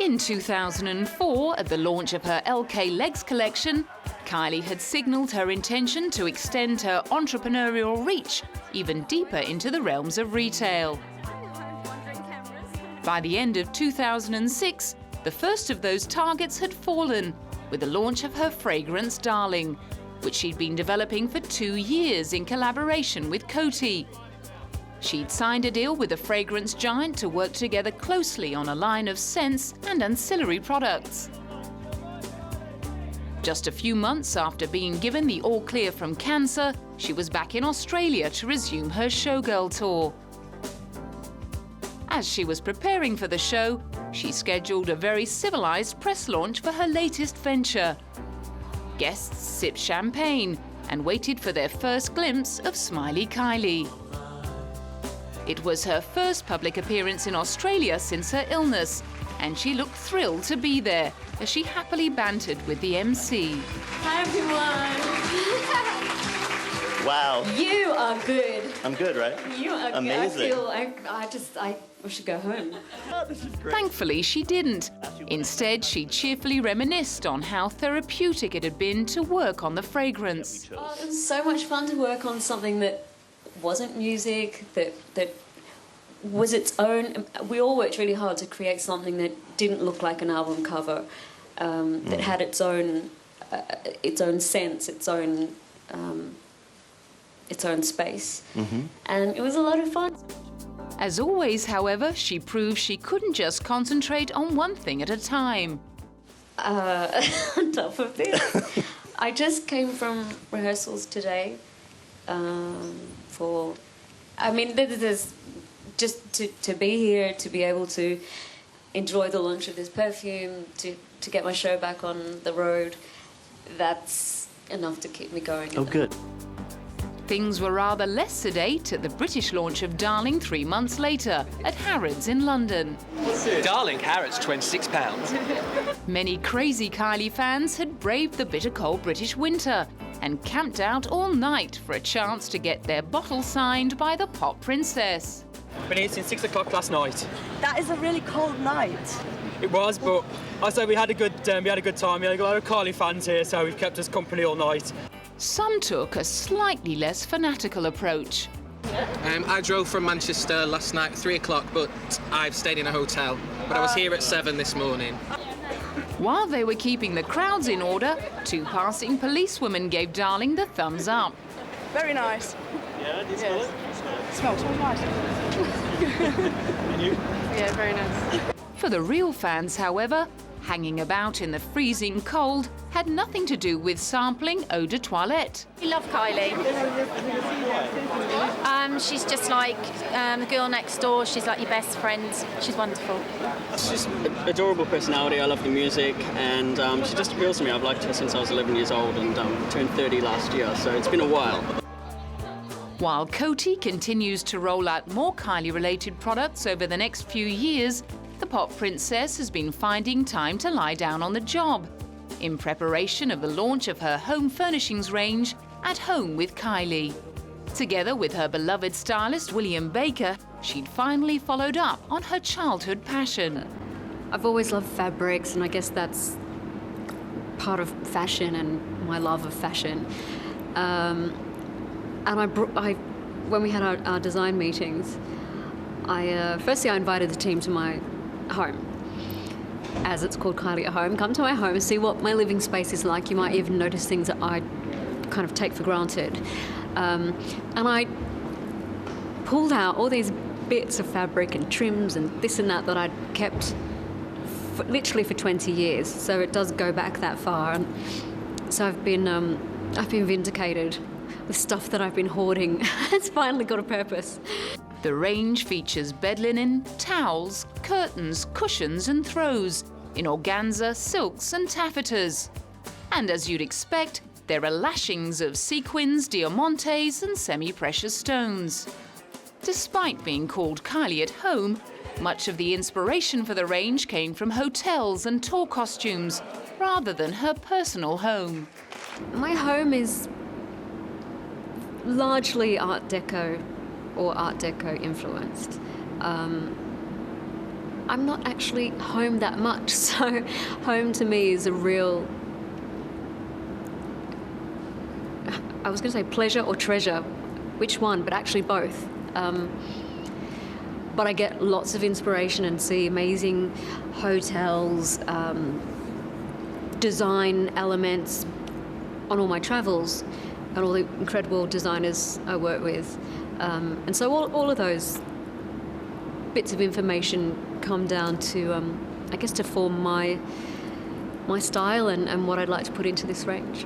In 2004, at the launch of her LK Legs collection, Kylie had signalled her intention to extend her entrepreneurial reach even deeper into the realms of retail. By the end of 2006, the first of those targets had fallen with the launch of her fragrance Darling, which she'd been developing for 2 years in collaboration with Coty. She'd signed a deal with the fragrance giant to work together closely on a line of scents and ancillary products. Just a few months after being given the all-clear from cancer, she was back in Australia to resume her showgirl tour. As she was preparing for the show, she scheduled a very civilised press launch for her latest venture. Guests sipped champagne and waited for their first glimpse of Smiley Kylie. It was her first public appearance in Australia since her illness, and she looked thrilled to be there as she happily bantered with the MC. Hi, everyone. Wow. You are good. I'm good, right? You are amazing. good. I should go home. Oh, this is great. Thankfully, she didn't. Instead, she cheerfully reminisced on how therapeutic it had been to work on the fragrance. Oh, it was so much fun to work on something that wasn't music, that was its own. We all worked really hard to create something that didn't look like an album cover, that had its own sense, its own space, and it was a lot of fun. As always, however, she proved she couldn't just concentrate on one thing at a time. On top of this, I just came from rehearsals today there's just to be here, to be able to enjoy the launch of this perfume, to get my show back on the road, that's enough to keep me going. Oh, good. Things were rather less sedate at the British launch of Darling 3 months later at Harrods in London. Darling Harrods, £26. Many crazy Kylie fans had braved the bitter cold British winter and camped out all night for a chance to get their bottle signed by the pop princess. Been here since 6 o'clock last night. That is a really cold night. It was, but I say we had a good time. We had a lot of Kylie fans here, so we've kept us company all night. Some took a slightly less fanatical approach. I drove from Manchester last night at 3 o'clock, but I've stayed in a hotel. But I was here at 7 this morning. While they were keeping the crowds in order, 2 passing policewomen gave Darling the thumbs up. Very nice. Yeah, do you smell it? Smells nice. And you? Yeah, very nice. For the real fans, however, hanging about in the freezing cold had nothing to do with sampling eau de toilette. We love Kylie. She's just like the girl next door. She's like your best friend. She's wonderful. She's an adorable personality. I love the music, and she just appeals to me. I've liked her since I was 11 years old and turned 30 last year, so it's been a while. While Coty continues to roll out more Kylie-related products over the next few years, the pop princess has been finding time to lie down on the job in preparation of the launch of her home furnishings range, At Home with Kylie. Together with her beloved stylist William Baker, she'd finally followed up on her childhood passion. I've always loved fabrics, and I guess that's part of fashion and my love of fashion. When we had our design meetings, firstly I invited the team to my home, as it's called Kylie at Home. Come to my home and see what my living space is like. You might even notice things that I kind of take for granted. And I pulled out all these bits of fabric and trims and this and that I'd kept literally for 20 years. So it does go back that far. And so I've been vindicated with stuff that I've been hoarding. It's finally got a purpose. The range features bed linen, towels, curtains, cushions and throws in organza, silks and taffetas. And as you'd expect, there are lashings of sequins, diamantes and semi-precious stones. Despite being called Kylie at Home, much of the inspiration for the range came from hotels and tour costumes, rather than her personal home. My home is largely Art Deco or Art Deco influenced. I'm not actually home that much. So home to me is a real, I was going to say pleasure or treasure, which one, but actually both. But I get lots of inspiration and see amazing hotels, design elements on all my travels, and all the incredible designers I work with. And so all of those bits of information come down to, I guess, to form my style and what I'd like to put into this range.